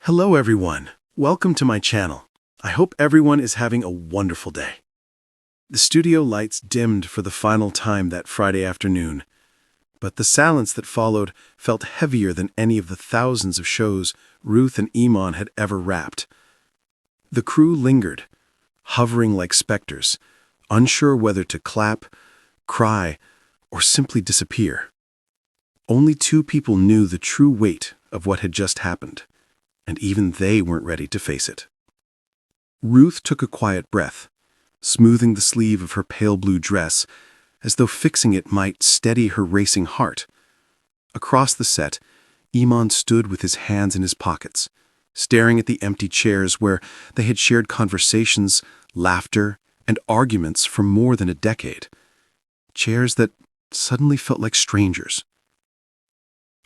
Hello everyone, welcome to my channel. I hope everyone is having a wonderful day. The studio lights dimmed for the final time that Friday afternoon, but the silence that followed felt heavier than any of the thousands of shows Ruth and Eamonn had ever wrapped. The crew lingered, hovering like specters, unsure whether to clap, cry, or simply disappear. Only two people knew the true weight of what had just happened, and even they weren't ready to face it. Ruth took a quiet breath, smoothing the sleeve of her pale blue dress, as though fixing it might steady her racing heart. Across the set, Eamonn stood with his hands in his pockets, staring at the empty chairs where they had shared conversations, laughter, and arguments for more than a decade. Chairs that suddenly felt like strangers.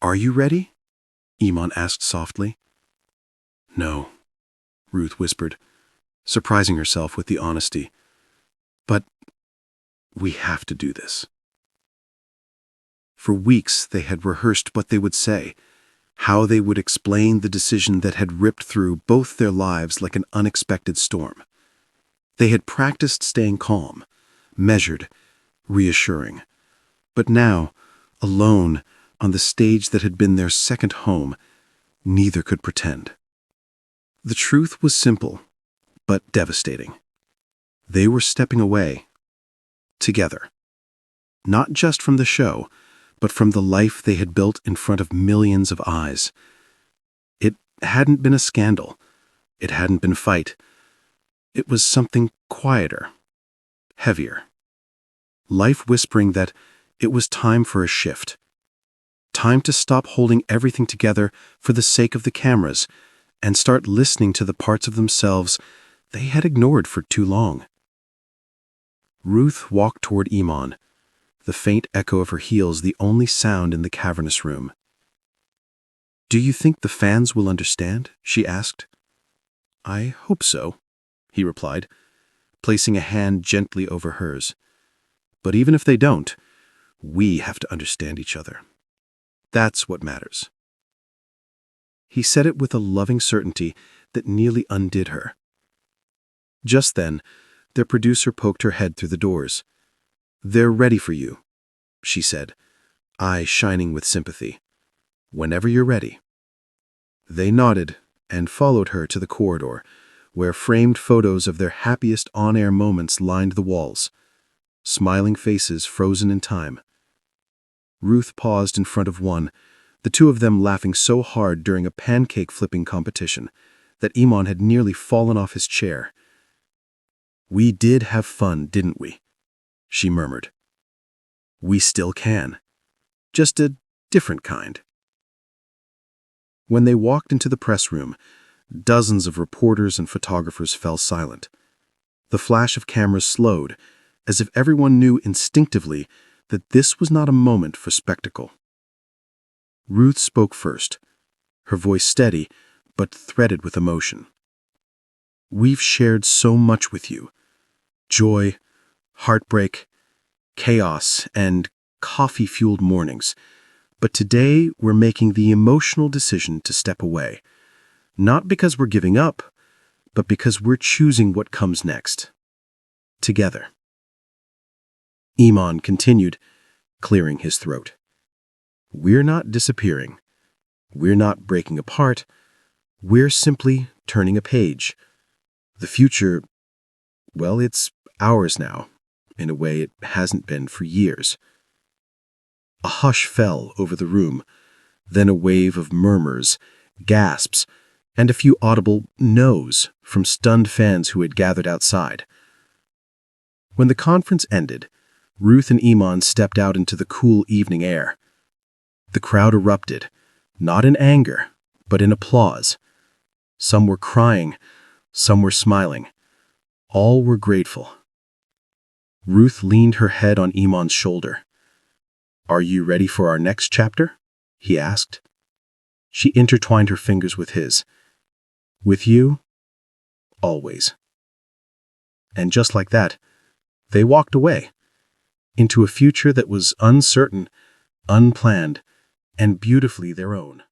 "Are you ready?" Eamonn asked softly. "No," Ruth whispered, surprising herself with the honesty. "But we have to do this." For weeks they had rehearsed what they would say, how they would explain the decision that had ripped through both their lives like an unexpected storm. They had practiced staying calm, measured, reassuring. But now, alone, on the stage that had been their second home, neither could pretend. The truth was simple, but devastating. They were stepping away, together. Not just from the show, but from the life they had built in front of millions of eyes. It hadn't been a scandal. It hadn't been a fight. It was something quieter, heavier. Life whispering that it was time for a shift. Time to stop holding everything together for the sake of the cameras and start listening to the parts of themselves they had ignored for too long. Ruth walked toward Eamonn, the faint echo of her heels the only sound in the cavernous room. "Do you think the fans will understand?" she asked. "I hope so," he replied, placing a hand gently over hers. "But even if they don't, we have to understand each other. That's what matters." He said it with a loving certainty that nearly undid her. Just then, their producer poked her head through the doors. "They're ready for you," she said, eye shining with sympathy. "Whenever you're ready." They nodded and followed her to the corridor, where framed photos of their happiest on-air moments lined the walls, smiling faces frozen in time. Ruth paused in front of one, the two of them laughing so hard during a pancake flipping competition that Eamonn had nearly fallen off his chair. "We did have fun, didn't we?" she murmured. "We still can. Just a different kind." When they walked into the press room, dozens of reporters and photographers fell silent. The flash of cameras slowed, as if everyone knew instinctively that this was not a moment for spectacle. Ruth spoke first, her voice steady but threaded with emotion. "We've shared so much with you. Joy, heartbreak, chaos, and coffee-fueled mornings. But today we're making the emotional decision to step away. Not because we're giving up, but because we're choosing what comes next. Together." Eamonn continued, clearing his throat. "We're not disappearing. We're not breaking apart. We're simply turning a page. The future, well, it's ours now, in a way it hasn't been for years." A hush fell over the room, then a wave of murmurs, gasps, and a few audible no's from stunned fans who had gathered outside. When the conference ended, Ruth and Eamonn stepped out into the cool evening air. The crowd erupted, not in anger, but in applause. Some were crying, some were smiling. All were grateful. Ruth leaned her head on Eamonn's shoulder. "Are you ready for our next chapter?" he asked. She intertwined her fingers with his. "With you, always." And just like that, they walked away, into a future that was uncertain, unplanned, and beautifully their own.